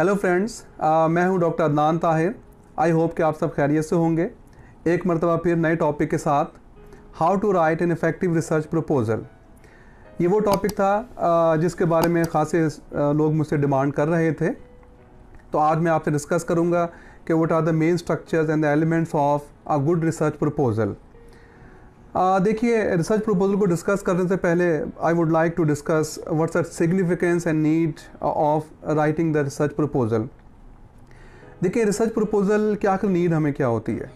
Hello friends, मैं हूं doctor Adnan Tahir. I hope कि आप सब खैरियत से होंगे। एक मरतबा फिर नए टॉपिक के साथ, how to write an effective research proposal. ये वो टॉपिक था जिसके बारे में ख़ासे लोग मुझसे डिमांड कर रहे थे। तो आज मैं आपसे डिस्कस करूँगा कि what are the main structures and the elements of a good research proposal. देखिए, रिसर्च प्रपोजल को डिस्कस करने से पहले I would like to discuss what's the significance and need of writing the research proposal. देखिए, research proposal की आखिर need हमें क्या होती है।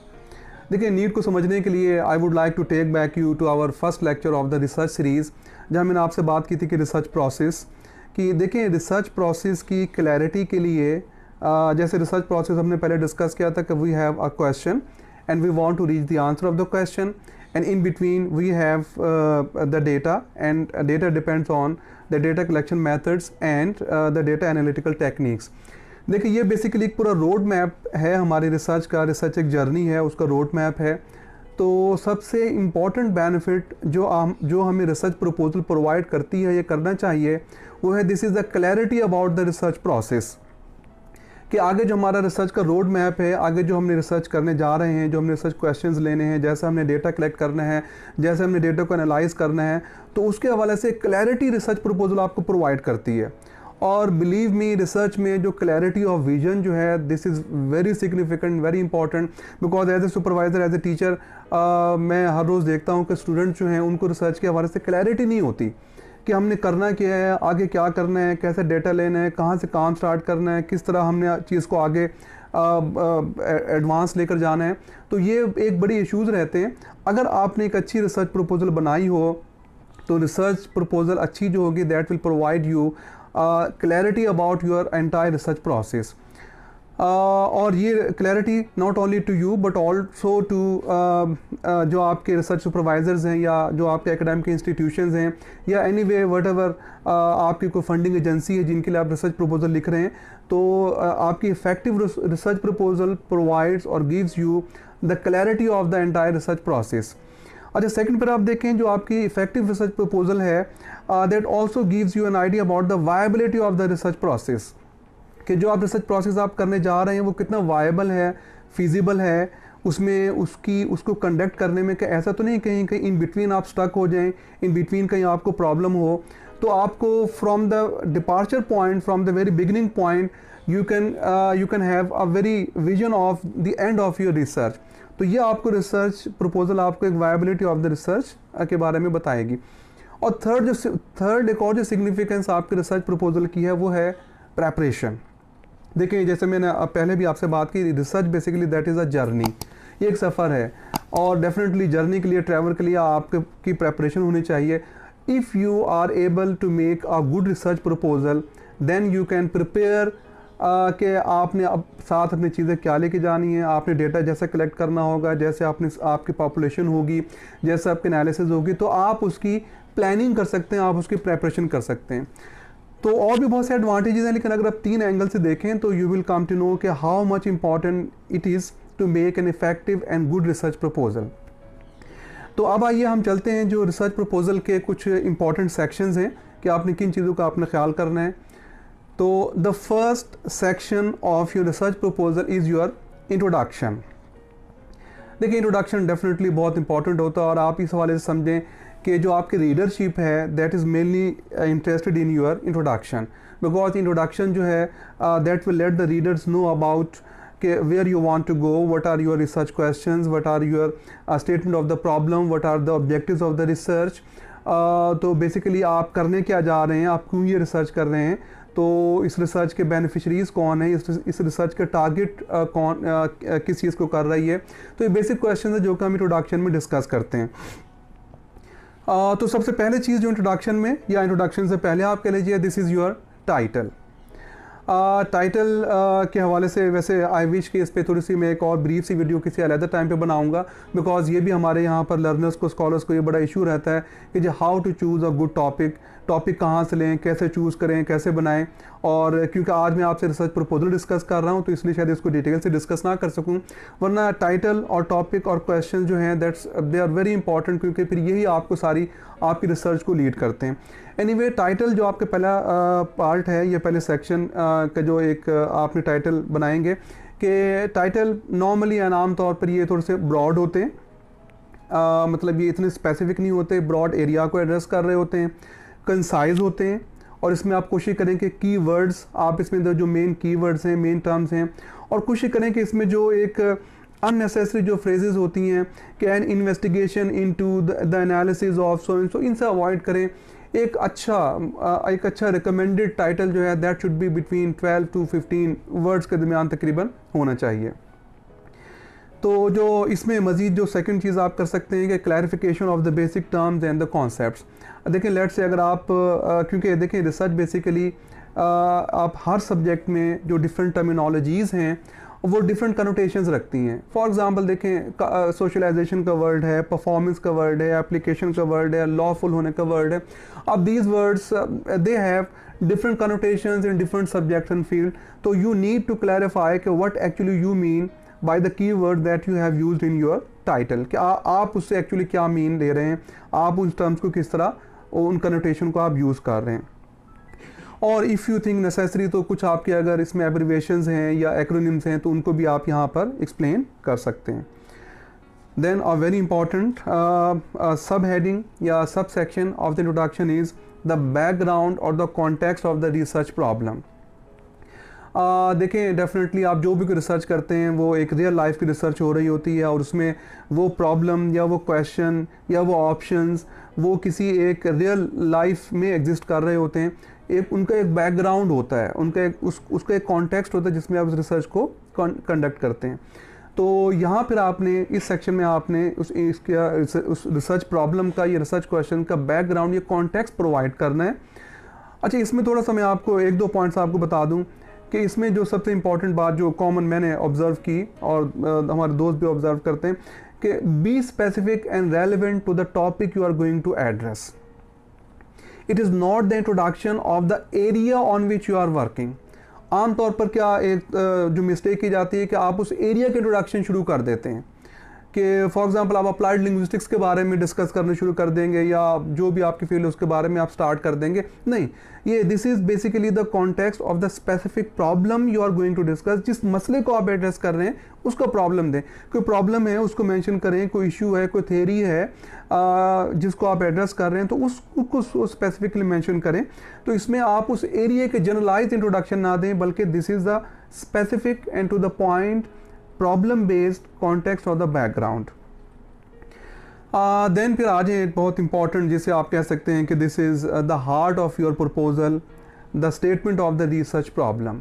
देखिए, नीड को समझने के लिए I would like to take back you to our first lecture of the research series, जहाँ मैंने आपसे बात की थी कि रिसर्च प्रोसेस कि देखिए, रिसर्च प्रोसेस की क्लैरिटी के लिए जैसे रिसर्च प्रोसेस हमने पहले डिस्कस किया था कि we have a question and we want to reach the answer of the question, and in between we have the data, and data depends on the data collection methods and the data analytical techniques. देखिए, ये basically एक पूरा road map है हमारी research का। Research एक journey है, उसका रोड मैप है। तो सबसे इम्पॉर्टेंट बेनिफिट जो हमें रिसर्च प्रपोजल प्रोवाइड करती है, ये करना चाहिए, वो है this is the clarity about the research process. कि आगे जो हमारा रिसर्च का रोड मैप है, आगे जो हमने रिसर्च करने जा रहे हैं, जो हमने रिसर्च क्वेश्चंस लेने हैं, जैसे हमने डेटा कलेक्ट करना है, जैसे हमने डेटा को एनालाइज करना है, तो उसके हवाले से क्लैरिटी रिसर्च प्रपोजल आपको प्रोवाइड करती है। और बिलीव मी, रिसर्च में जो क्लैरिटी ऑफ विजन जो है, this is very significant, very important, because as a supervisor, as a teacher मैं हर रोज़ देखता हूँ कि स्टूडेंट जो हैं उनको रिसर्च के हवाले से क्लैरिटी नहीं होती कि हमने करना क्या है, आगे क्या करना है, कैसे डेटा लेना है, कहाँ से काम स्टार्ट करना है, किस तरह हमने चीज़ को आगे एडवांस लेकर जाना है। तो ये एक बड़ी इश्यूज़ रहते हैं। अगर आपने एक अच्छी रिसर्च प्रपोजल बनाई हो, तो रिसर्च प्रपोजल अच्छी जो होगी, that will provide you clarity about your entire research process. और ये clarity not only to you but also to जो आपके रिसर्च सुपरवाइजर्स हैं, या जो आपके एकेडमिक इंस्टीट्यूशंस हैं, या एनी वे वट एवर आपकी कोई फंडिंग एजेंसी है जिनके लिए आप रिसर्च प्रपोजल लिख रहे हैं। तो आपकी इफेक्टिव रिसर्च प्रपोजल प्रोवाइड्स और gives you the clarity of the entire research process. अच्छा, सेकंड पर आप देखें, जो आपकी इफेक्टिव रिसर्च प्रपोजल है, that also gives you an idea about the viability of the research process, कि जो आप रिसर्च प्रोसेस आप करने जा रहे हैं वो कितना वायबल है, फिजिबल है, उसमें उसको कंडक्ट करने में। कि ऐसा तो नहीं कहीं इन बिटवीन आप स्टक हो जाएं, इन बिटवीन कहीं आपको प्रॉब्लम हो। तो आपको from the departure point, from the very beginning point, you can have a very vision of the end of your research. तो ये आपको रिसर्च प्रपोजल आपको एक वायबिलिटी ऑफ द रिसर्च के बारे में बताएगी। और थर्ड एक और जो सिग्निफिकेंस आपके रिसर्च प्रपोजल की है, वो है प्रेपरेशन। देखिए, जैसे मैंने पहले भी आपसे बात की, research basically that is a journey, ये एक सफ़र है। और डेफिनेटली जर्नी के लिए, ट्रैवल के लिए आपकी प्रेपरेशन होनी चाहिए। If you are able to make a good research proposal, then you can prepare कि आपने अब साथ अपनी चीज़ें क्या लेके जानी है, आपने डेटा जैसे कलेक्ट करना होगा, जैसे आपकी पॉपुलेशन होगी, जैसे आपकी एनालिसिस होगी, तो आप उसकी प्लानिंग कर सकते हैं, आप उसकी प्रेपरेशन कर सकते हैं। तो और भी बहुत से एडवांटेजेस हैं, लेकिन अगर आप 3 एंगल से देखें तो you will come to know कि how much important it is to make an effective and good research proposal. तो अब आइए हम चलते हैं जो रिसर्च प्रपोजल के कुछ इंपॉर्टेंट सेक्शंस हैं कि आपने किन चीज़ों का आपने ख्याल करना है। तो the first section of your research proposal is your introduction. देखिए, इंट्रोडक्शन डेफिनेटली बहुत इंपॉर्टेंट होता है, और आप इस हवाले से समझें कि जो आपकी रीडरशिप है, that is mainly interested in your introduction, because introduction जो है that will let the readers know about कि where you want to go, what are your research questions, what are your statement of the problem, what are the objectives of the research. तो basically आप करने क्या जा रहे हैं, आप क्यों ये रिसर्च कर रहे हैं, तो इस रिसर्च के बेनिफिशरीज़ कौन है, इस रिसर्च के टारगेट किस चीज़ को कर रही है। तो ये बेसिक क्वेश्चन है जो कि हम इंट्रोडक्शन में डिस्कस करते हैं। तो सबसे पहले चीज़ जो इंट्रोडक्शन में, या इंट्रोडक्शन से पहले आप कह लीजिए, this is your title. Title के हवाले से वैसे आई विश कि इस पर थोड़ी सी मैं एक और ब्रीफ सी वीडियो किसी अलग टाइम पे बनाऊंगा, बिकॉज ये भी हमारे यहाँ पर लर्नर्स को, स्कॉलर्स को ये बड़ा इशू रहता है कि जो how to choose a good topic कहाँ से लें, कैसे चूज़ करें, कैसे बनाएं। और क्योंकि आज मैं आपसे रिसर्च प्रपोजल डिस्कस कर रहा हूँ, तो इसलिए शायद इसको डिटेल से डिस्कस ना कर सकूँ, वरना टाइटल और टॉपिक और क्वेश्चन जो हैं दे आर वेरी इंपॉर्टेंट, क्योंकि फिर यही आपको सारी आपकी रिसर्च को लीड करते हैं। एनीवे, टाइटल जो आपका पहला पार्ट है, या पहले सेक्शन का जो एक आपने टाइटल बनाएंगे कि टाइटल नॉर्मली या आम तौर पर ये थोड़े से ब्रॉड होते हैं, मतलब ये इतने स्पेसिफिक नहीं होते, ब्रॉड एरिया को एड्रेस कर रहे होते हैं, कंसाइज होते हैं, और इसमें आप कोशिश करें कि की वर्ड्स आप इसमें जो मेन की वर्ड्स हैं, मेन टर्म्स हैं, और कोशिश करें कि इसमें जो एक अननेसेसरी जो फ्रेजेस होती हैं कि N investigation into the analysis of so and so, इनसे अवॉइड करें। एक अच्छा रिकमेंडेड टाइटल जो है that should be between 12 to 15 words के दरमियान तकरीबन होना चाहिए। तो जो इसमें मज़ीद जो सेकंड चीज़ आप कर सकते हैं कि clarification of the basic terms and the concepts. देखें लेट्स से अगर आप क्योंकि देखें रिसर्च बेसिकली आप हर सब्जेक्ट में जो डिफरेंट टर्मिनोलॉजीज़ हैं वो डिफरेंट कनोटेशंस रखती हैं। फॉर एग्जांपल देखें सोशलाइजेशन का वर्ड है, परफॉर्मेंस का वर्ड है, एप्लीकेशन का वर्ड है, लॉफुल होने का वर्ड है। अब these words they have different connotations in different subject and field, तो यू नीड टू क्लैरिफाई कि what actually you mean by the key word that you have used in your title, कि आप उससे actually क्या mean ले रहे हैं, आप उन टर्म्स को किस तरह उन कनोटेशन को आप यूज़ कर रहे हैं। और इफ़ यू थिंक नेसेसरी तो कुछ आपके अगर इसमें एब्रिवेशंस हैं या एक्रोनिम्स हैं तो उनको भी आप यहाँ पर एक्सप्लेन कर सकते हैं। Then a very important sub heading या sub section of the introduction is the background और the context of the research problem. देखें डेफिनेटली आप जो भी रिसर्च करते हैं वो एक रियल लाइफ की रिसर्च हो रही होती है, और उसमें वो प्रॉब्लम या वो क्वेश्चन या वो ऑप्शंस वो किसी एक रियल लाइफ में एग्जिस्ट कर रहे होते हैं। एक उनका एक बैकग्राउंड होता है, उसका एक कॉन्टेक्स्ट होता है जिसमें आप उस रिसर्च को कंडक्ट करते हैं। तो यहाँ फिर आपने इस सेक्शन में आपने उस रिसर्च प्रॉब्लम का या रिसर्च क्वेश्चन का बैकग्राउंड या कॉन्टेक्स्ट प्रोवाइड करना है। अच्छा, इसमें थोड़ा सा मैं आपको एक दो पॉइंट्स आपको बता दूँ कि इसमें जो सबसे इम्पॉर्टेंट बात जो कॉमन मैंने ऑब्ज़र्व की और हमारे दोस्त भी ऑब्ज़र्व करते हैं कि be specific and relevant to the topic you are going to address. It is not the introduction of the area on which you are working. आमतौर पर क्या एक जो मिस्टेक की जाती है कि आप उस एरिया के इंट्रोडक्शन शुरू कर देते हैं कि फॉर एग्जांपल आप अप्लाइड लिंग्विस्टिक्स के बारे में डिस्कस करना शुरू कर देंगे या जो भी आपकी फील्ड है उसके बारे में आप स्टार्ट कर देंगे। नहीं, ये this is basically the context of the specific problem you are going to discuss. जिस मसले को आप एड्रेस कर रहे हैं उसका प्रॉब्लम दें, कोई प्रॉब्लम है उसको मेंशन करें, कोई इशू है, कोई थेरी है जिसको आप एड्रेस कर रहे हैं तो उसको स्पेसिफिकली मेंशन करें। तो इसमें आप उस एरिया के जनरलाइज इंट्रोडक्शन ना दें, बल्कि this is the specific and to the point problem based context of the background. Then फिर आ जाए बहुत इंपॉर्टेंट जिसे आप कह सकते हैं कि this is the heart of your proposal, the statement of the research problem.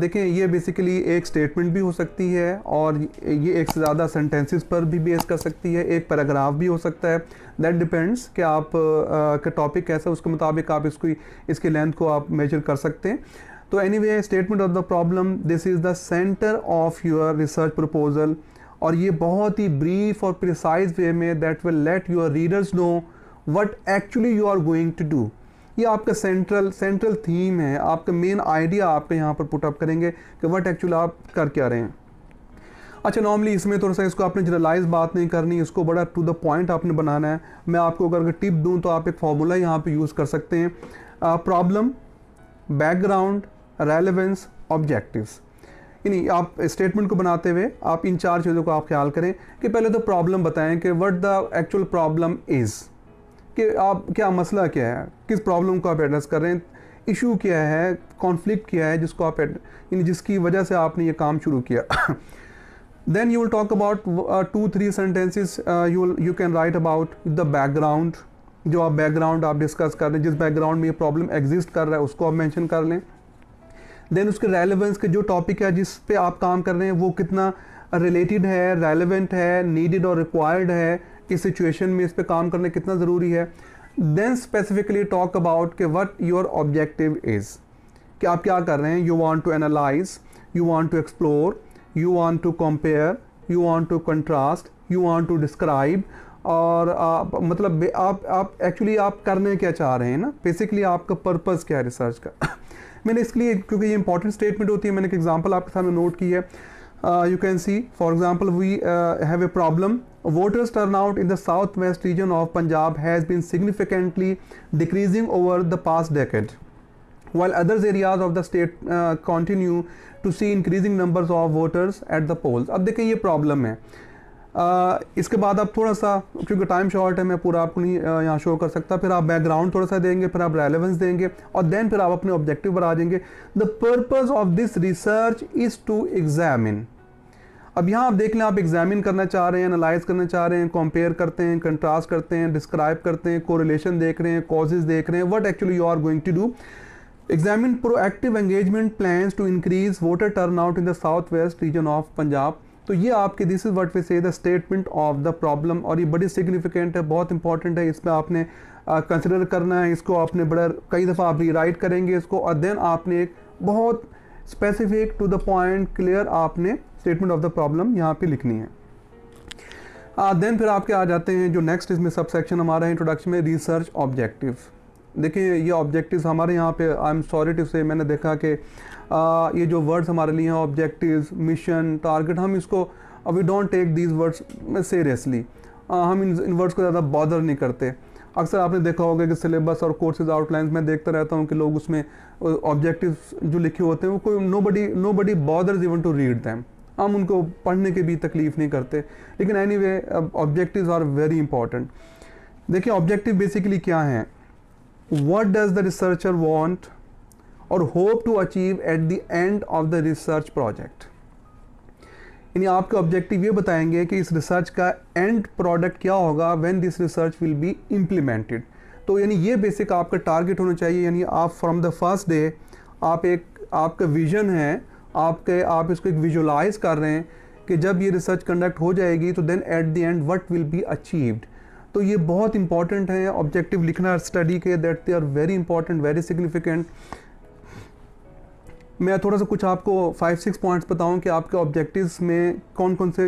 देखें ये बेसिकली एक स्टेटमेंट भी हो सकती है और ये एक से ज़्यादा सेंटेंसेस पर भी बेस कर सकती है, एक पैराग्राफ भी हो सकता है। दैट डिपेंड्स कि आप का टॉपिक कैसा है, उसके मुताबिक आप इसकी लेंथ को आप मेजर कर सकते हैं। तो anyway statement of the problem, this is the center of your research proposal, और ये बहुत ही ब्रीफ और प्रिसाइज वे में that will let your readers know what actually you are going to do. ये आपका सेंट्रल थीम है, आपका मेन आइडिया आपके यहाँ पर पुट अप करेंगे कि व्हाट एक्चुअली आप कर क्या रहे हैं। अच्छा, नॉर्मली इसमें थोड़ा सा इसको आपने जनरलाइज बात नहीं करनी, इसको बड़ा टू द पॉइंट आपने बनाना है। मैं आपको अगर टिप दूँ तो आप एक फार्मूला यहाँ पर यूज़ कर सकते हैं, प्रॉब्लम, बैकग्राउंड, रेलेवेंस, ऑब्जेक्टिव्स। यानी आप स्टेटमेंट को बनाते हुए आप इन चार चीज़ों को आप ख्याल करें कि पहले तो प्रॉब्लम बताएं कि what the actual problem is, कि आप क्या मसला क्या है, किस प्रॉब्लम को आप एड्रेस कर रहे हैं, इशू क्या है, कॉन्फ्लिक्ट क्या है जिसको आप यानी जिसकी वजह से आपने ये काम शुरू किया। Then you will talk about 2-3 sentences you can write about the background. जो आप बैकग्राउंड आप डिस्कस कर रहे हैं, जिस बैकग्राउंड में ये प्रॉब्लम एग्जिस्ट कर रहा है उसको आप मेंशन कर लें। देन उसके रेलेवेंस के जो टॉपिक है जिस पे आप काम कर रहे हैं वो कितना रिलेटेड है, रेलेवेंट है, नीडेड और रिक्वायर्ड है, इस सिचुएशन में इस पे काम करना कितना ज़रूरी है। देन स्पेसिफिकली टॉक अबाउट कि व्हाट योर ऑब्जेक्टिव इज़, कि आप क्या कर रहे हैं। You want to analyse, you want to explore, you want to compare, you want to contrast, you want to describe, और मतलब आप एक्चुअली आप करने क्या चाह रहे हैं ना, बेसिकली आपका पर्पज़ क्या है रिसर्च का। मैंने इसलिए क्योंकि ये इंपॉर्टेंट स्टेटमेंट होती है, मैंने एक एग्जांपल आपके सामने नोट की है। You can see for example we have a problem, voters turnout in the south west region of Punjab has been significantly decreasing over the past decade. while others areas of the state continue to see increasing numbers of voters at the polls। अब देखें ये problem है। इसके बाद आप थोड़ा सा, क्योंकि टाइम शॉर्ट है मैं पूरा आपको नहीं यहाँ शो कर सकता, फिर आप बैकग्राउंड थोड़ा सा देंगे, फिर आप रेलेवेंस देंगे और देन फिर आप अपने ऑब्जेक्टिव पर आ जाएंगे। The purpose of this research is to examine. अब यहाँ आप देख लें, आप एग्जामिन करना चाह रहे हैं, एनालाइज करना चाह रहे हैं, कंपेयर करते हैं, कंट्रास्ट करते हैं, डिस्क्राइब करते हैं, कोरिलेशन देख रहे हैं, कॉजेज देख रहे हैं, what actually you are going to do. Examine proactive engagement plans to increase voter turnout in the south west region of Punjab. तो ये आपके this is what we say the statement of the problem, और ये बड़ी significant है, बहुत important है। इसमें आपने कंसिडर करना है, इसको आपने बड़ा कई दफ़ा आप रीराइट करेंगे इसको, और देन आपने एक बहुत specific to the point clear आपने स्टेटमेंट ऑफ द प्रॉब्लम यहाँ पे लिखनी है। देन फिर आपके आ जाते हैं जो नेक्स्ट इसमें सब सेक्शन हमारा है इंट्रोडक्शन में, रिसर्च ऑब्जेक्टिव। देखिए ये ऑब्जेक्टिव्स हमारे यहाँ पे, आई एम सॉरी टू से, मैंने देखा कि ये जो वर्ड्स हमारे लिए हैं ऑब्जेक्टिव्स, मिशन, टारगेट, हम इसको we don't take these words seriously. हम इन वर्ड्स को ज़्यादा बॉदर नहीं करते। अक्सर आपने देखा होगा कि सिलेबस और कोर्सेज आउटलाइंस में देखता रहता हूँ कि लोग उसमें ऑब्जेक्टिव्स जो लिखे होते हैं वो कोई nobody bothers even to read them, हम उनको पढ़ने की भी तकलीफ़ नहीं करते। लेकिन anyway objectives are very important. देखिए ऑब्जेक्टिव बेसिकली क्या हैं, what does the researcher want और hope to achieve at the end of the research project. यानी आपके ऑब्जेक्टिव ये बताएंगे कि इस रिसर्च का एंड प्रोडक्ट क्या होगा when this research will be implemented. तो यानी ये बेसिक आपका टारगेट होना चाहिए। यानी आप फ्रॉम द फर्स्ट डे आपका विजन है, आप इसको एक विजुलाइज कर रहे हैं कि जब ये रिसर्च कंडक्ट हो जाएगी तो then at the end what will be achieved. तो ये बहुत इंपॉर्टेंट है ऑब्जेक्टिव लिखना स्टडी के, that they are very important, very significant. मैं थोड़ा सा कुछ आपको 5-6 पॉइंट्स बताऊं कि आपके ऑब्जेक्टिव्स में कौन कौन से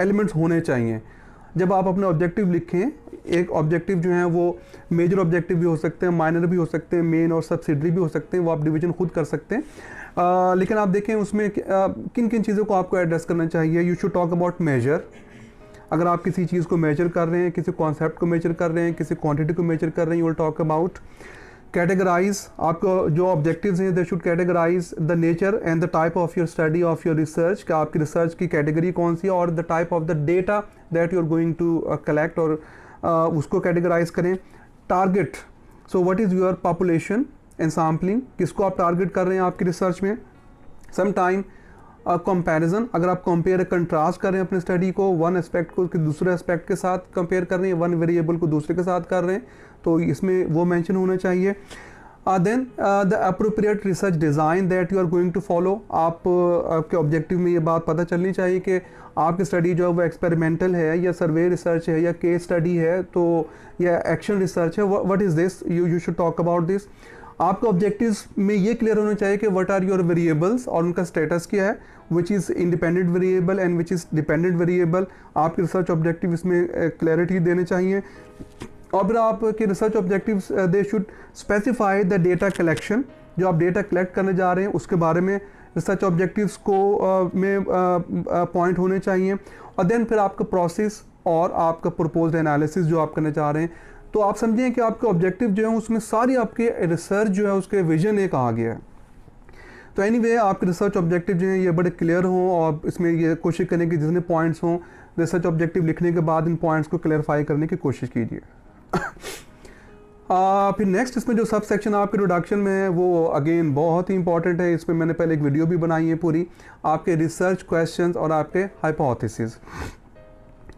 एलिमेंट्स होने चाहिए। जब आप अपने ऑब्जेक्टिव लिखें, एक ऑब्जेक्टिव जो है वो मेजर ऑब्जेक्टिव भी हो सकते हैं, माइनर भी हो सकते हैं, मेन और सब्सिडरी भी हो सकते हैं, वो आप डिवीजन खुद कर सकते हैं। लेकिन आप देखें उसमें किन किन चीज़ों को आपको एड्रेस करना चाहिए। You should talk about major. अगर आप किसी चीज़ को मेजर कर रहे हैं, किसी कॉन्सेप्ट को मेजर कर रहे हैं, किसी क्वांटिटी को मेजर कर रहे हैं, you will talk about categorise. आपको जो ऑब्जेक्टिव्स हैं they should categorise the nature and the type of your study of your research, का आपकी रिसर्च की कैटेगरी कौन सी है, और the type of the data that you are going to collect, और उसको कैटेगराइज करें। Target, so what is your population and sampling, किसको आप टारगेट कर रहे हैं आपकी रिसर्च में। सम टाइम कंपैरिजन, अगर आप कंपेयर कंट्रास्ट कर रहे हैं अपने स्टडी को, वन एस्पेक्ट को दूसरे एस्पेक्ट के साथ कंपेयर कर रहे हैं, वन वेरिएबल को दूसरे के साथ कर रहे हैं, तो इसमें वो मेंशन होना चाहिए। Then the appropriate research design that you are going to follow. आपके ऑब्जेक्टिव में ये बात पता चलनी चाहिए कि आपकी स्टडी जो है वो एक्सपेरिमेंटल है या सर्वे रिसर्च है या केस स्टडी है, तो या एक्शन रिसर्च है, what is this, you should talk about this. आपके ऑब्जेक्टिव्स में ये क्लियर होना चाहिए कि व्हाट आर योर वेरिएबल्स और उनका स्टेटस क्या है, which is independent variable and which is dependent variable. आपके रिसर्च ऑब्जेक्टिव इसमें क्लैरिटी देने चाहिए। और फिर आपके research objectives they should specify the data collection, जो आप डेटा कलेक्ट करने जा रहे हैं उसके बारे में रिसर्च ऑब्जेक्टिव्स को में पॉइंट होने चाहिए। और देन फिर आपका प्रोसेस और आपका प्रपोज्ड एनालिसिस जो आप करना चाह रहे हैं। तो आप समझें कि आपके ऑब्जेक्टिव जो है उसमें सारी आपके रिसर्च जो है उसके विजन एक आ गया है। तो एनीवे आपके रिसर्च ऑब्जेक्टिव जो हैं ये बड़े क्लियर हों, और इसमें ये कोशिश करें कि जितने पॉइंट्स हों रिसर्च ऑब्जेक्टिव लिखने के बाद इन पॉइंट्स को क्लैरिफाई करने की कोशिश कीजिए। फिर नेक्स्ट इसमें जो सब सेक्शन आपके इंट्रोडक्शन में है वो अगेन बहुत ही इंपॉर्टेंट है। इस पर मैंने पहले एक वीडियो भी बनाई है पूरी, आपके रिसर्च क्वेश्चंस और आपके हाइपोथेसिस।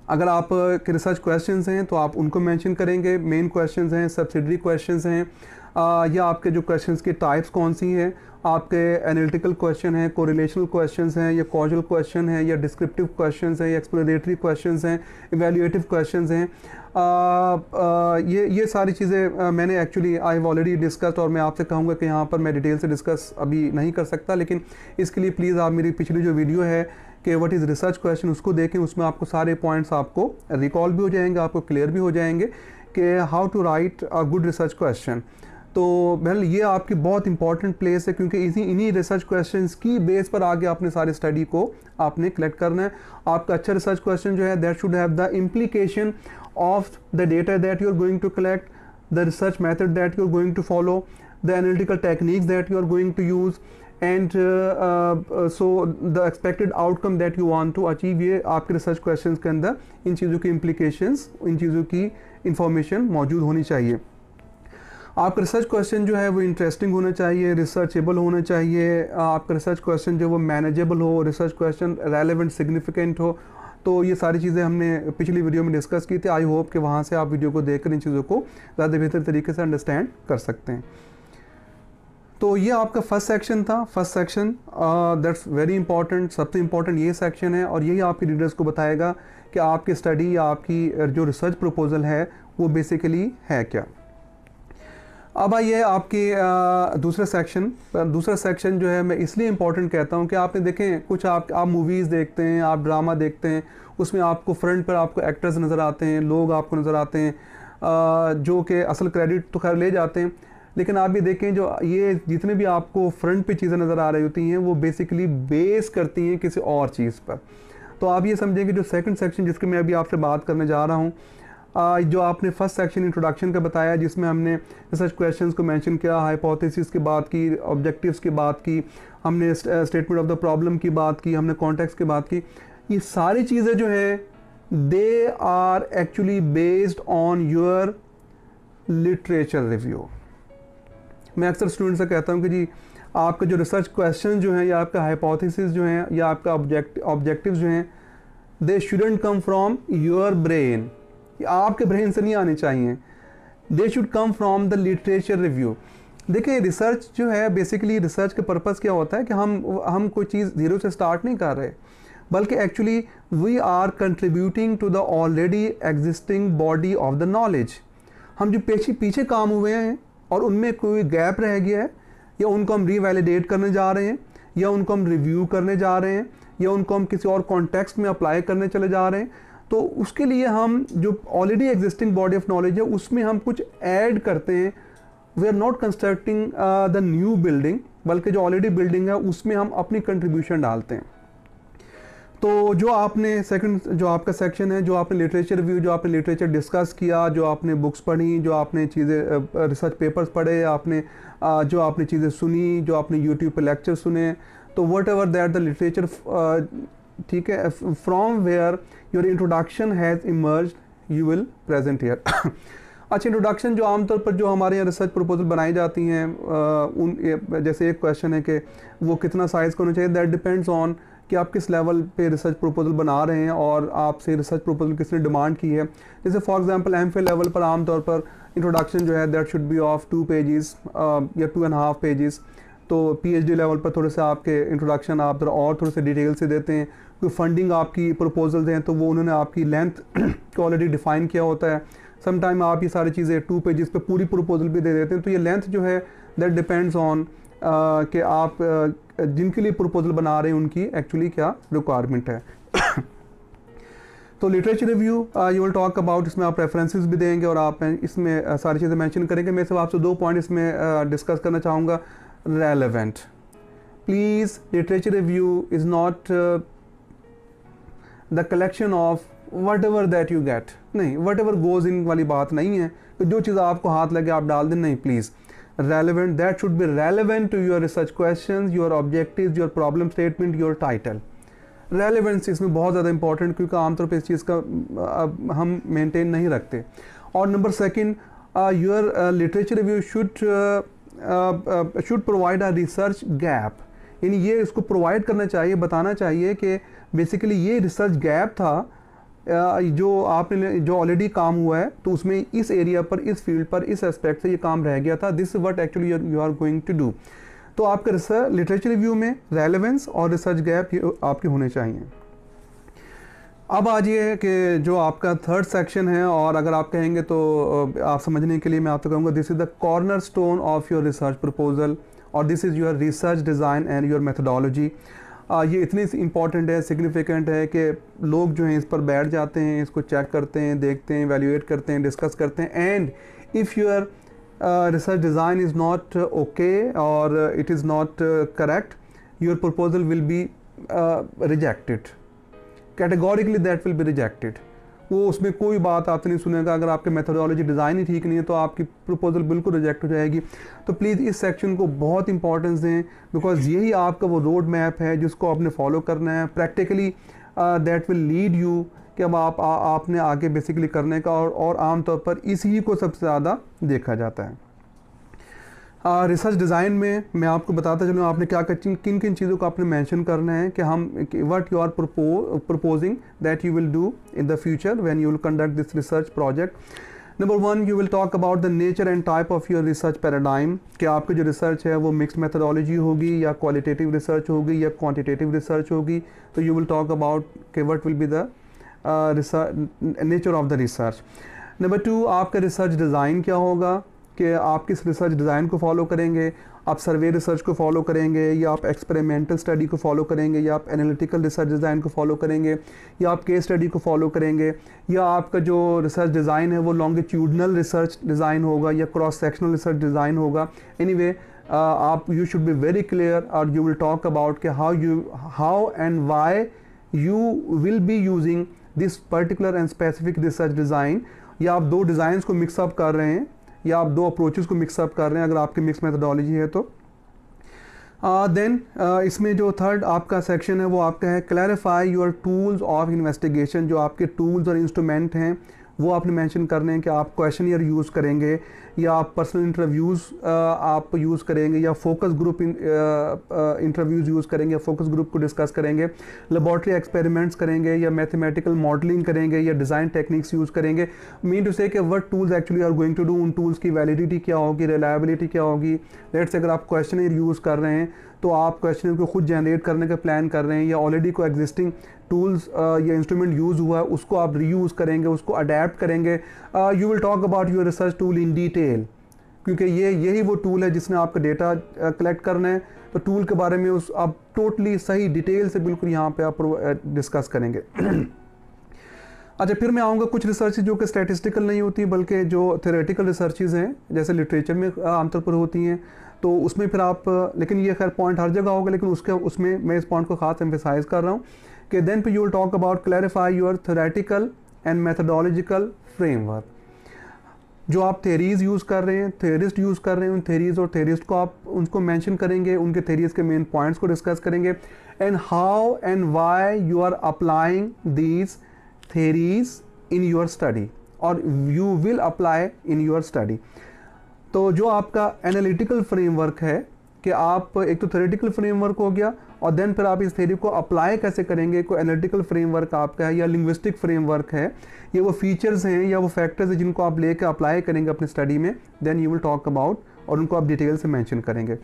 अगर आप के रिसर्च क्वेश्चंस हैं तो आप उनको मेंशन करेंगे, मेन क्वेश्चंस हैं, सब्सिडरी क्वेश्चंस हैं, या आपके जो क्वेश्चंस की टाइप्स कौन सी हैं, आपके एनालिटिकल क्वेश्चन हैं, कोरिलेशनल क्वेश्चंस हैं, या कॉजल क्वेश्चन हैं, या डिस्क्रिप्टिव क्वेश्चंस हैं, या एक्सप्लोरेटरी क्वेश्चंस हैं, इवैल्यूएटिव क्वेश्चंस हैं। ये सारी चीज़ें मैंने actually I have already discussed, और मैं आपसे कहूँगा कि यहाँ पर मैं डिटेल से डिस्कस अभी नहीं कर सकता, लेकिन इसके लिए प्लीज़ आप मेरी पिछली जो वीडियो है कि व्हाट इज़ रिसर्च क्वेश्चन उसको देखें, उसमें आपको सारे पॉइंट्स आपको रिकॉल भी हो जाएंगे, आपको क्लियर भी हो जाएंगे कि how to write a good research question. तो बहरहाल ये आपकी बहुत इंपॉर्टेंट प्लेस है, क्योंकि इन्हीं रिसर्च क्वेश्चंस की बेस पर आगे आपने सारे स्टडी को आपने कलेक्ट करना है। आपका अच्छा रिसर्च क्वेश्चन जो है that should have the implication of the data that you are going to collect, the research method that you are going to follow, the analytical techniques that you are going to use, and so the expected outcome that you want to achieve. ये आपके research questions के अंदर इन चीज़ों की implications, इन चीज़ों की information मौजूद होनी चाहिए। आपका रिसर्च क्वेश्चन जो है वो इंटरेस्टिंग होना चाहिए, रिसर्चेबल होना चाहिए, आपका रिसर्च क्वेश्चन जो वो मैनेजेबल हो, रिसर्च क्वेश्चन रेलेवेंट सिग्निफिकेंट हो। तो ये सारी चीज़ें हमने पिछली वीडियो में डिस्कस की थी। आई होप कि वहाँ से आप वीडियो को देखकर इन चीज़ों को ज़्यादा बेहतर तरीके से अंडरस्टैंड कर सकते हैं। तो ये आपका फर्स्ट सेक्शन था। First section that's very important, सबसे इम्पॉर्टेंट ये सेक्शन है, और यही आपके रीडर्स को बताएगा कि आपकी स्टडी या आपकी जो रिसर्च प्रपोजल है वो बेसिकली है क्या। अब आइए आपके दूसरा सेक्शन जो है मैं इसलिए इम्पोर्टेंट कहता हूँ कि आपने देखें कुछ आप मूवीज़ देखते हैं, आप ड्रामा देखते हैं, उसमें आपको फ्रंट पर आपको एक्टर्स नज़र आते हैं, लोग आपको नज़र आते हैं जो कि असल क्रेडिट तो खैर ले जाते हैं, लेकिन आप भी देखें जो ये जितने भी आपको फ्रंट पे चीज़ें नज़र आ रही होती हैं वो बेसिकली बेस करती हैं किसी और चीज़ पर। तो आप ये समझें कि जो सेकंड सेक्शन जिसकी मैं अभी आपसे बात करने जा रहा हूँ, जो आपने फर्स्ट सेक्शन इंट्रोडक्शन का बताया जिसमें हमने रिसर्च क्वेश्चंस को मेंशन किया, हाइपोथेसिस की बात की, ऑब्जेक्टिव्स की बात की, हमने स्टेटमेंट ऑफ द प्रॉब्लम की बात की, हमने कॉन्टेक्स्ट की बात की, ये सारी चीज़ें जो है they are actually based on your literature review. मैं अक्सर स्टूडेंट से कहता हूँ कि जी आपका जो रिसर्च क्वेश्चन जो हैं या आपका हाइपोथेसिस जो हैं या आपका ऑब्जेक्टिव्स जो हैं दे shouldn't come from your brain, आपके ब्रेन से नहीं आने चाहिए, they should come from the literature review. देखिए रिसर्च जो है बेसिकली रिसर्च का पर्पस क्या होता है कि हम कोई चीज़ ज़ीरो से स्टार्ट नहीं कर रहे, बल्कि actually we are contributing to the already existing body of the knowledge. हम जो पीछे काम हुए हैं और उनमें कोई गैप रह गया है या उनको हम रीवैलिडेट करने जा रहे हैं या उनको हम रिव्यू करने जा रहे हैं या उनको हम किसी और कॉन्टेक्स्ट में अप्लाई करने चले जा रहे हैं, तो उसके लिए हम जो already existing body of knowledge है उसमें हम कुछ ऐड करते हैं। We are not constructing the new building, बल्कि जो ऑलरेडी बिल्डिंग है उसमें हम अपनी कंट्रीब्यूशन डालते हैं। तो जो आपने सेकंड जो आपका सेक्शन है, जो आपने लिटरेचर रिव्यू, जो आपने लिटरेचर डिस्कस किया, जो आपने बुक्स पढ़ी, जो आपने चीज़ें रिसर्च पेपर्स पढ़े, आपने जो आपने चीज़ें सुनी, जो आपने यूट्यूब पे लेक्चर सुने, तो whatever that the literature, ठीक है, from where your introduction has emerged you will present here. अच्छा, इंट्रोडक्शन जो आमतौर पर जो हमारे यहाँ रिसर्च प्रपोजल बनाई जाती हैं उन जैसे एक क्वेश्चन है कि वो कितना साइज़ का होना चाहिए, दैट डिपेंड्स ऑन कि आप किस लेवल पे रिसर्च प्रपोजल बना रहे हैं और आपसे रिसर्च प्रपोजल किसने डिमांड की है। जैसे फॉर एग्जांपल एमफिल लेवल पर आमतौर पर इंट्रोडक्शन जो है that should be of 2 pages या 2.5 पेजेस। तो पीएचडी लेवल पर थोड़े से आपके इंट्रोडक्शन आप थोड़ा और थोड़े से डिटेल से देते हैं। कोई फंडिंग आपकी प्रपोजल्स हैं तो वो उन्होंने आपकी लेंथ को ऑलरेडी डिफ़ाइन किया होता है। समटाइम आप ये सारी चीज़ें 2 पेजेस पे पूरी प्रपोजल भी दे देते हैं। तो ये लेंथ जो है दैट डिपेंड्स ऑन कि आप जिनके लिए प्रपोजल बना रहे हैं उनकी एक्चुअली क्या रिक्वायरमेंट है। तो literature review you will talk about, इसमें आप रेफरेंसेस भी देंगे और आप इसमें सारी चीज़ें मेंशन करेंगे। मैं सिर्फ आपसे 2 पॉइंट इसमें डिस्कस करना चाहूँगा। Relevant, please literature review is not the collection of what ever that you get, नहीं, वट एवर गोज इन वाली बात नहीं है कि जो चीज़ आपको हाथ लगे आप डाल दें, नहीं, please relevant, that should be relevant to your research questions, your objectives, your problem statement, your title. Relevance इसमें बहुत ज़्यादा इंपॉर्टेंट, क्योंकि आमतौर पर इस चीज़ का हम मेंटेन नहीं रखते। और number second, your literature review should provide a research gap, यानी ये इसको प्रोवाइड करना चाहिए, बताना चाहिए कि बेसिकली ये रिसर्च गैप था जो आपने जो ऑलरेडी काम हुआ है, तो उसमें इस एरिया पर, इस फील्ड पर, इस एस्पेक्ट से ये काम रह गया था। This is what actually you are going to do. तो आपके रिसर्च लिटरेचर रिव्यू में रेलेवेंस और रिसर्च गैप आपके होने चाहिए। अब आ जाइए कि जो आपका थर्ड सेक्शन है, और अगर आप कहेंगे तो आप समझने के लिए मैं आपसे कहूँगा this is the cornerstone of your research proposal और this is your research design and your methodology. ये इतनी इंपॉर्टेंट है, सिग्निफिकेंट है कि लोग जो हैं इस पर बैठ जाते हैं, इसको चेक करते हैं, देखते हैं, वैल्यूएट करते हैं, डिस्कस करते हैं, and if your research design is not okay or it is not correct, your proposal will be rejected, categorically that will be rejected। वो उसमें कोई बात आपसे नहीं सुनेगा। अगर आपके मेथोडोलॉजी डिज़ाइन ही ठीक नहीं है तो आपकी प्रपोजल बिल्कुल रिजेक्ट हो जाएगी। तो प्लीज़ इस सेक्शन को बहुत इंपॉर्टेंस दें, बिकॉज यही आपका वो रोड मैप है जिसको आपने फॉलो करना है practically. That will lead you कि अब आपने आगे बेसिकली करने का, और आमतौर पर इसी को सबसे ज़्यादा देखा जाता है। रिसर्च डिज़ाइन में मैं आपको बताता चलूँ आपने क्या किन किन चीज़ों को आपने मेंशन करना है कि हम what you are proposing that you will do in the future when you will conduct this research project. Number 1, you will talk about the nature and type of your research paradigm, कि आपकी जो research है वो mix methodology होगी या qualitative research होगी या quantitative research होगी। तो यू विल टॉक अबाउट कि what will be the nature of the research. Number 2, आपका रिसर्च डिज़ाइन क्या होगा, कि आप किस रिसर्च डिज़ाइन को फॉलो करेंगे। आप सर्वे रिसर्च को फॉलो करेंगे, या आप एक्सपेरिमेंटल स्टडी को फॉलो करेंगे, या आप एनालिटिकल रिसर्च डिज़ाइन को फॉलो करेंगे, या आप केस स्टडी को फॉलो करेंगे, या आपका जो रिसर्च डिज़ाइन है वो लॉन्गिट्यूडनल रिसर्च डिज़ाइन होगा या क्रॉस सेक्शनल रिसर्च डिज़ाइन होगा। एनीवे आप you should be very clear, और यू विल टॉक अबाउट कि how and why you will be using this particular and specific research design, या आप दो डिज़ाइंस को मिक्सअप कर रहे हैं या आप दो अप्रोचेस को मिक्सअप कर रहे हैं अगर आपकी मिक्स मेथोडोलॉजी है तो। देन इसमें जो थर्ड आपका सेक्शन है वो आपका है clarify your tools of investigation. जो आपके टूल्स और इंस्ट्रूमेंट हैं वो आपने मेंशन करने हैं कि आप क्वेश्चनियर यूज़ करेंगे, या आप पर्सनल इंटरव्यूज़ आप यूज़ करेंगे, या फोकस ग्रुप इंटरव्यूज़ यूज़ करेंगे, या फोकस ग्रुप को डिस्कस करेंगे, लेबॉर्ट्री एक्सपेरिमेंट्स करेंगे, या मैथमेटिकल मॉडलिंग करेंगे, या डिज़ाइन टेक्निक्स यूज़ करेंगे। मीन टू से कि what tools actually are going to do, उन टूल्स की वैलिडिटी क्या होगी, रिलायबिलिटी क्या होगी। लेट्स से अगर आप क्वेश्चनियर यूज़ कर रहे हैं तो आप क्वेश्चनियर को खुद जनरेट करने का प्लान कर रहे हैं, या ऑलरेडी को एग्जिस्टिंग टूल्स या इंस्ट्रूमेंट यूज़ हुआ है उसको आप रीयूज़ करेंगे, उसको अडेप्ट करेंगे। You will talk about your research tool in detail, क्योंकि यही वो टूल है जिसने आपका डेटा कलेक्ट करना है। तो टूल के बारे में आप टोटली सही डिटेल से बिल्कुल यहाँ पे आप डिस्कस करेंगे। अच्छा, फिर मैं आऊँगा कुछ रिसर्च जो कि स्टैटिस्टिकल नहीं होती बल्कि जो थ्योरेटिकल रिसर्चेज हैं, जैसे लिटरेचर में आमतौर पर होती हैं, तो उसमें फिर आप, लेकिन ये खैर पॉइंट हर जगह होगा, लेकिन उसमें मैं इस पॉइंट को खास एम्फेसाइज कर रहा हूँ कि देन फिर you will talk about clarify your theoretical and methodological framework. जो आप थेरीज़ यूज़ कर रहे हैं, थेरिस्ट यूज़ कर रहे हैं, उन थेरीज़ और थेरिस्ट को आप उनको मेंशन करेंगे, उनके थेरीज़ के मेन पॉइंट्स को डिस्कस करेंगे, and how and why you are applying these theories in your study, और you will apply in your study. तो जो आपका एनालिटिकल फ्रेमवर्क है कि आप एक तो थ्योरेटिकल फ्रेमवर्क हो गया, और देन फिर आप इस थ्योरी को अप्लाई कैसे करेंगे, कोई एनालिटिकल फ्रेमवर्क आपका है या लिंग्विस्टिक फ्रेमवर्क है, ये वो फीचर्स हैं या वो फैक्टर्स हैं जिनको आप लेकर अप्लाई करेंगे अपनी स्टडी में, then you will talk about, और उनको आप डिटेल से मेंशन करेंगे।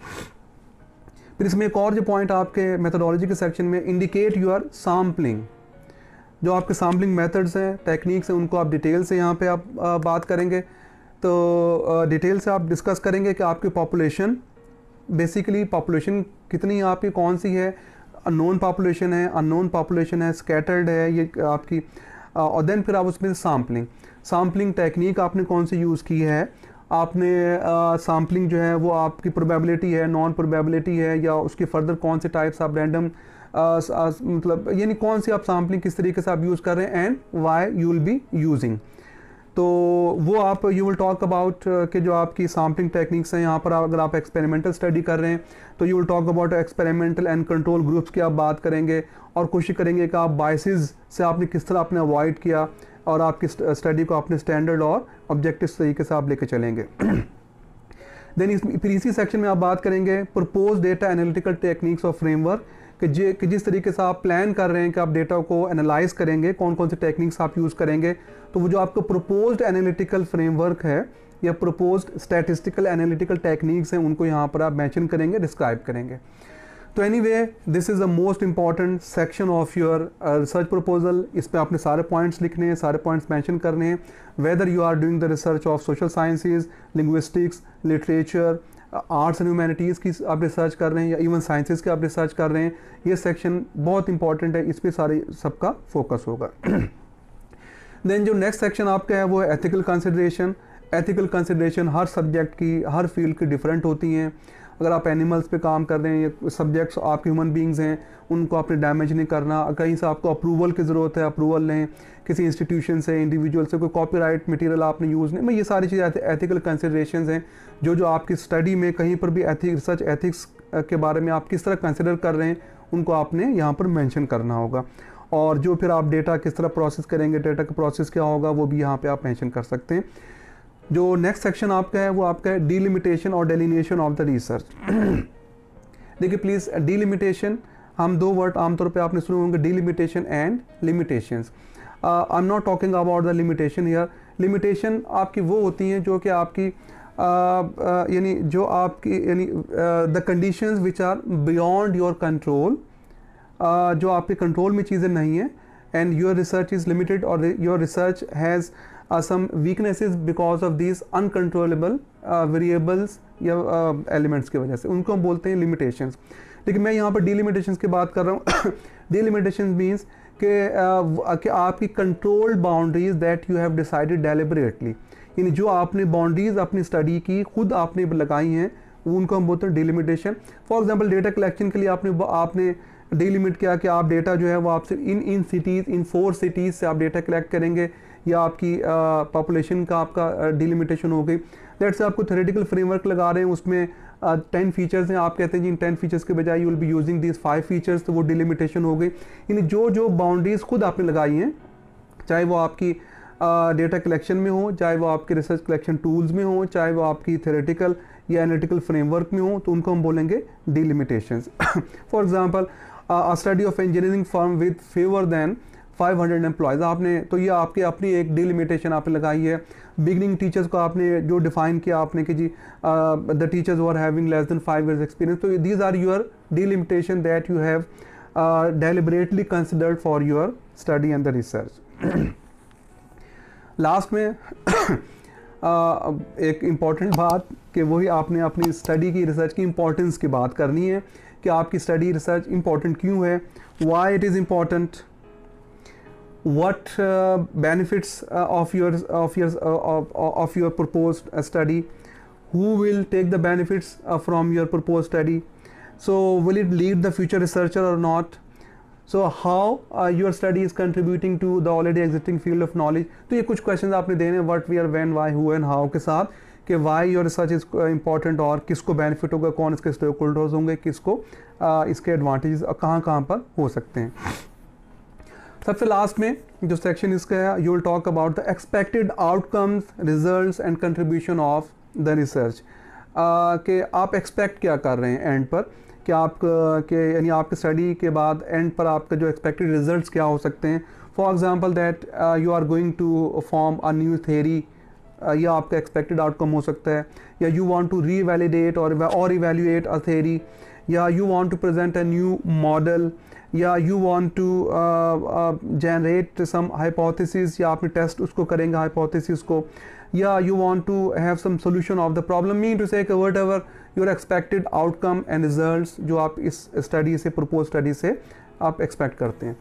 फिर इसमें एक और जो पॉइंट आपके मेथोडोलॉजी के सेक्शन में, इंडिकेट योर सैम्पलिंग। जो आपके सैम्पलिंग मेथड्स हैं, टेक्निक्स हैं, उनको आप डिटेल से यहाँ पे आप बात करेंगे। तो डिटेल से आप डिस्कस करेंगे कि आपकी पॉपुलेशन, बेसिकली पॉपुलेशन कितनी है आपकी, कौन सी है, अननोन पॉपुलेशन है, स्कैटर्ड है ये आपकी, और देन फिर आप उसमें सैम्पलिंग टेक्निक आपने कौन सी यूज़ की है, आपने सैम्पलिंग जो है वो आपकी प्रोबेबिलिटी है, नॉन प्रोबेबिलिटी है, या उसके फर्दर कौन से टाइप्स आप रैंडम मतलब यानी कौन सी आप सैम्पलिंग किस तरीके से आप यूज़ कर रहे हैं, and why you will be using. तो वो आप यू विल टॉक अबाउट कि जो आपकी सैम्पलिंग टेक्निक्स हैं, यहाँ पर अगर आप एक्सपेरिमेंटल स्टडी कर रहे हैं तो you will talk about experimental and control groups की आप बात करेंगे, और कोशिश करेंगे कि आप बायसेस से आपने किस तरह आपने अवॉइड किया, और आपकी स्टडी को अपने स्टैंडर्ड और ऑब्जेक्टिव तरीके से आप लेके चलेंगे। देन फिर इसी सेक्शन में आप बात करेंगे प्रपोज डेटा एनालिटिकल टेक्निक्स और फ्रेमवर्क, कि जिस तरीके से आप प्लान कर रहे हैं कि आप डेटा को एनालाइज करेंगे, कौन कौन से टेक्निक्स आप यूज़ करेंगे। तो वो जो आपका प्रपोज्ड एनालिटिकल फ्रेमवर्क है या प्रपोज्ड स्टैटिस्टिकल एनालिटिकल टेक्निक्स हैं, उनको यहाँ पर आप मेंशन करेंगे, डिस्क्राइब करेंगे। तो anyway this is the most important section of your research proposal. इस पर आपने सारे पॉइंट्स लिखने हैं, सारे पॉइंट्स मेंशन करने हैं, whether you are doing the research of social sciences, linguistics, literature, arts and humanities की आप रिसर्च कर रहे हैं, या इवन साइंसेज की आप रिसर्च कर रहे हैं। ये सेक्शन बहुत इंपॉर्टेंट है, इस पर सारे सबका फोकस होगा। देन जो नेक्स्ट सेक्शन आपका है वो है एथिकल कंसिडरेशन। एथिकल कंसिडरेशन हर सब्जेक्ट की, हर फील्ड की डिफरेंट होती हैं। अगर आप एनिमल्स पे काम कर रहे हैं या सब्जेक्ट्स आपके ह्यूमन बींग्स हैं, उनको आपने डैमेज नहीं करना, कहीं से आपको अप्रूवल की ज़रूरत है अप्रूवल लें किसी इंस्टीट्यूशन से, इंडिविजुअल से, कोई कॉपीराइट मटेरियल आपने यूज़ नहीं, ये सारी चीज़ें एथिकल कंसिडरेशंस हैं जो आपकी स्टडी में कहीं पर भी रिसर्च एथिक्स के बारे में आप किस तरह कंसिडर कर रहे हैं उनको आपने यहाँ पर मेंशन करना होगा। और जो फिर आप डेटा किस तरह प्रोसेस करेंगे, डेटा का प्रोसेस क्या होगा, वो भी यहाँ पे आप मेंशन कर सकते हैं। जो नेक्स्ट सेक्शन आपका है वो आपका है डिलिमिटेशन और डेलिनेशन ऑफ द रिसर्च। देखिए प्लीज़, डिलिमिटेशन, हम दो वर्ड आमतौर पे आपने सुने होंगे, delimitation and limitations. I am not talking about the limitation here. Limitation आपकी वो होती हैं जो कि आपकी यानी जो आपकी यानी the conditions which are beyond your control, जो आपके कंट्रोल में चीज़ें नहीं हैं, and your research is limited और your research has some weaknesses because of these uncontrollable variables या elements की वजह से, उनको हम बोलते हैं limitations। लेकिन मैं यहाँ पर delimitations की बात कर रहा हूँ। delimitations means कि आपकी controlled boundaries that you have decided deliberately, यानी जो आपने boundaries अपनी study की खुद आपने लगाई हैं उनको हम बोलते हैं delimitation। For example data collection के लिए आपने डिलिमिट किया कि आप डेटा जो है वो आपसे इन सिटीज़, इन 4 सिटीज़ से आप डेटा कलेक्ट करेंगे, या आपकी पॉपुलेशन का आपका डिलिमिटेशन हो गई। लेट्स से आपको थ्योरेटिकल फ्रेमवर्क लगा रहे हैं, उसमें 10 फीचर्स हैं, आप कहते हैं जी इन 10 फीचर्स के बजाय you will be using this 5 features, तो वो डिलिमिटेशन हो गई। यानी जो बाउंड्रीज खुद आपने लगाई हैं, चाहे वो आपकी डेटा कलेक्शन में हो, चाहे वो आपके रिसर्च कलेक्शन टूल्स में हो, चाहे वो आपकी थ्योरेटिकल या एनालिटिकल फ्रेमवर्क में हो, तो उनको हम बोलेंगे delimitations. For example study of engineering firm with fewer than 500 employees, आपने तो ये आपके अपनी एक डिलिमिटेशन आपने लगाई है। बिगनिंग टीचर्स को आपने जो डिफाइन किया आपने कि जी the teachers were having less than 5 years experience, तो these are your delimitation that you have deliberately considered for your study and the research. Last में एक इम्पॉर्टेंट बात कि वही आपने अपनी स्टडी की रिसर्च की इम्पोर्टेंस की बात करनी है कि आपकी स्टडी रिसर्च इम्पॉर्टेंट क्यों है, why it is important, what benefits of your proposed study, who will take the benefits from your proposed study, so will it lead the future researcher or not, so how your study is contributing to the already existing field of knowledge। तो ये कुछ questions आपने देने what, where, when, why, who and how के साथ कि why your research is important और किसको benefit होगा, कौन इसके stakeholders होंगे, किसको इसके advantages कहाँ पर हो सकते हैं। सबसे लास्ट में जो सेक्शन इसका है, you will talk about the expected outcomes, results and contribution of the research. कि आप एक्सपेक्ट क्या कर रहे हैं एंड पर, कि आप के यानी आपके स्टडी के बाद एंड पर आपका जो एक्सपेक्टेड रिजल्ट्स क्या हो सकते हैं। For example that you are going to form a new theory, या आपका एक्सपेक्टेड आउटकम हो सकता है, या यू वांट टू रीवैलिडेट और इवैल्यूएट अ थ्योरी, या you want to present a new model, या you want to generate some hypothesis, या आपने टेस्ट उसको करेंगे हाइपोथेसिस को, या you want to have some solution of the problem. Mean to say whatever your expected outcome and results जो आप इस स्टडी से, प्रपोज स्टडी से आप एक्सपेक्ट करते हैं।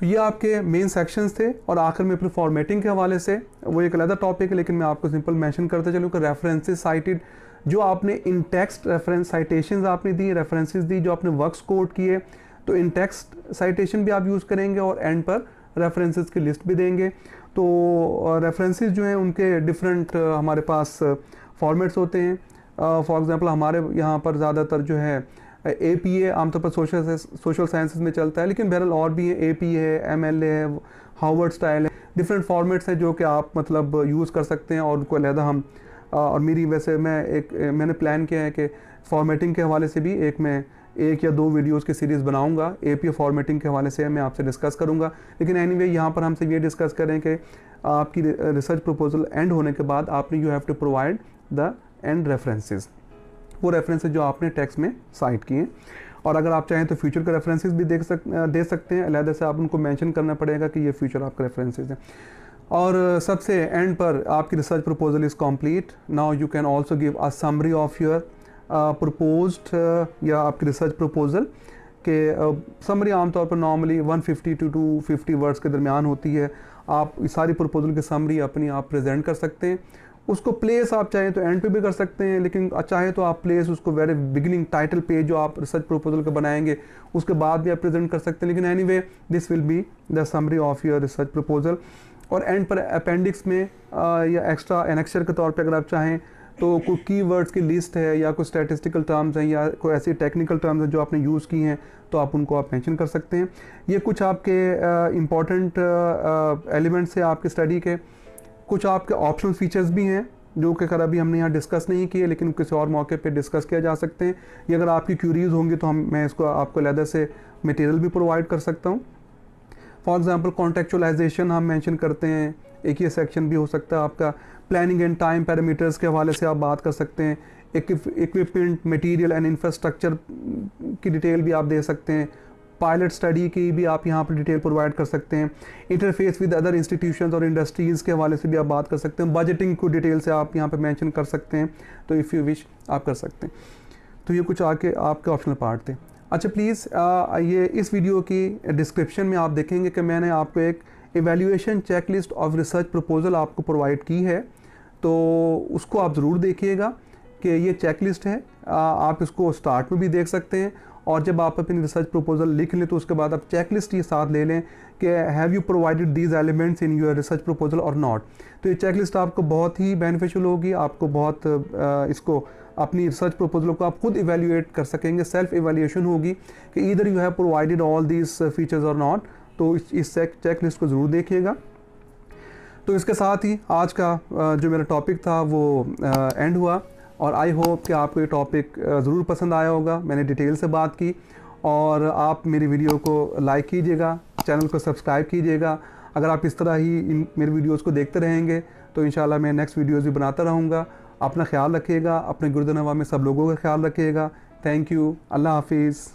तो ये आपके मेन सेक्शंस थे। और आखिर में फिर फॉर्मेटिंग के हवाले से वो एक अलग टॉपिक है, लेकिन मैं आपको सिंपल मेंशन करते चलूँ कि रेफरेंसेस साइटेड, जो आपने इन टेक्स्ट रेफरेंस साइटेशंस आपने दी, रेफरेंसेस दी, जो आपने वर्क्स कोट किए, तो इन टेक्स्ट साइटेशन भी आप यूज़ करेंगे और एंड पर रेफरेंसेस की लिस्ट भी देंगे। तो रेफरेंसेस जो हैं उनके डिफरेंट हमारे पास फॉर्मेट्स होते हैं। फॉर एग्जांपल हमारे यहाँ पर ज़्यादातर जो है APA आमतौर पर सोशल साइंसेस में चलता है, लेकिन बहरहाल और भी है, AP है, MLA है, हार्वर्ड स्टाइल है, डिफरेंट फॉर्मेट्स हैं जो कि आप मतलब यूज़ कर सकते हैं। और उनको अलहदा हम और मेरी वैसे मैंने प्लान किया है कि फॉर्मेटिंग के हवाले से भी मैं 1 या 2 वीडियोस की सीरीज़ बनाऊंगा। APA फॉर्मेटिंग के हवाले से मैं आपसे डिस्कस करूंगा। लेकिन एनीवे यहाँ पर हमसे ये डिस्कस करें कि आपकी रिसर्च प्रपोजल एंड होने के बाद आपने you have to provide the end references, वो रेफरेंसेस जो आपने टेक्स्ट में साइट किए। और अगर आप चाहें तो फ्यूचर के रेफरेंसेस भी दे सकते हैं, अलहदा से आप उनको मेंशन करना पड़ेगा कि ये फ्यूचर आपके रेफरेंसेस हैं। और सबसे एंड पर आपकी research proposal is complete. Now you can also give a summary of your proposed या आपकी रिसर्च प्रपोजल के समरी आमतौर पर नॉर्मली 150 to 250 वर्ड्स के दरमियान होती है। आप सारी प्रपोजल की समरी अपनी आप प्रेजेंट कर सकते हैं। उसको प्लेस आप चाहें तो एंड पे भी कर सकते हैं, लेकिन चाहे तो आप प्लेस उसको वेरी बिगिनिंग टाइटल पेज जो आप रिसर्च प्रपोजल का बनाएंगे उसके बाद भी आप प्रेजेंट कर सकते हैं। लेकिन anyway this will be the summary of your research proposal. और एंड पर अपेंडिक्स में या एक्स्ट्रा एनेक्चर के तौर पे अगर आप चाहें तो कोई कीवर्ड्स की लिस्ट है या कोई स्टैटिस्टिकल टर्म्स हैं या कोई ऐसी टेक्निकल टर्म्स हैं जो आपने यूज़ की हैं तो आप उनको आप मेंशन कर सकते हैं। ये कुछ आपके इम्पॉर्टेंट एलिमेंट्स हैं आपके स्टडी के। कुछ आपके ऑप्शनल फीचर्स भी हैं जो कि खैर अभी हमने यहाँ डिस्कस नहीं किए, लेकिन किसी और मौके पे डिस्कस किया जा सकते हैं। ये अगर आपकी क्यूरीज होंगी तो मैं इसको आपको अलग से मटेरियल भी प्रोवाइड कर सकता हूँ। फॉर एग्जांपल कॉन्टेक्चुअलाइजेशन हम मेंशन करते हैं, एक ये सेक्शन भी हो सकता है आपका। प्लानिंग एंड टाइम पैरामीटर्स के हवाले से आप बात कर सकते हैं। इक्विपमेंट, मटेरियल एंड इंफ्रास्ट्रक्चर की डिटेल भी आप दे सकते हैं। पायलट स्टडी की भी आप यहाँ पर डिटेल प्रोवाइड कर सकते हैं। इंटरफेस विद अदर इंस्टीट्यूशंस और इंडस्ट्रीज़ के हवाले से भी आप बात कर सकते हैं। बजटिंग को डिटेल से आप यहाँ पर मेंशन कर सकते हैं, तो इफ़ यू विश आप कर सकते हैं। तो ये कुछ आके आपके ऑप्शनल पार्ट थे। अच्छा प्लीज़ ये इस वीडियो की डिस्क्रिप्शन में आप देखेंगे कि मैंने आपको एक evaluation checklist of research proposal आपको प्रोवाइड की है, तो उसको आप ज़रूर देखिएगा कि ये चेकलिस्ट है। आप इसको स्टार्ट में भी देख सकते हैं, और जब आप अपनी रिसर्च प्रपोजल लिख लें तो उसके बाद आप चेकलिस्ट ये साथ ले लें कि have you provided these elements in your research proposal और नॉट। तो ये चेकलिस्ट आपको बहुत ही बेनिफिशियल होगी, आपको बहुत इसको अपनी रिसर्च प्रपोजल को आप खुद इवेल्यूएट कर सकेंगे। सेल्फ इवेल्यूएशन होगी कि either you have provided all these features और नॉट। तो इस चेकलिस्ट को ज़रूर देखिएगा। तो इसके साथ ही आज का जो मेरा टॉपिक था वो एंड हुआ, और आई होप कि आपको ये टॉपिक ज़रूर पसंद आया होगा। मैंने डिटेल से बात की, और आप मेरी वीडियो को लाइक कीजिएगा, चैनल को सब्सक्राइब कीजिएगा। अगर आप इस तरह ही मेरे वीडियोस को देखते रहेंगे तो इंशाल्लाह मैं नेक्स्ट वीडियोस भी बनाता रहूँगा। अपना ख्याल रखिएगा, अपने गुर्द नवा में सब लोगों का ख्याल रखिएगा। थैंक यू, अल्लाह हाफिज़।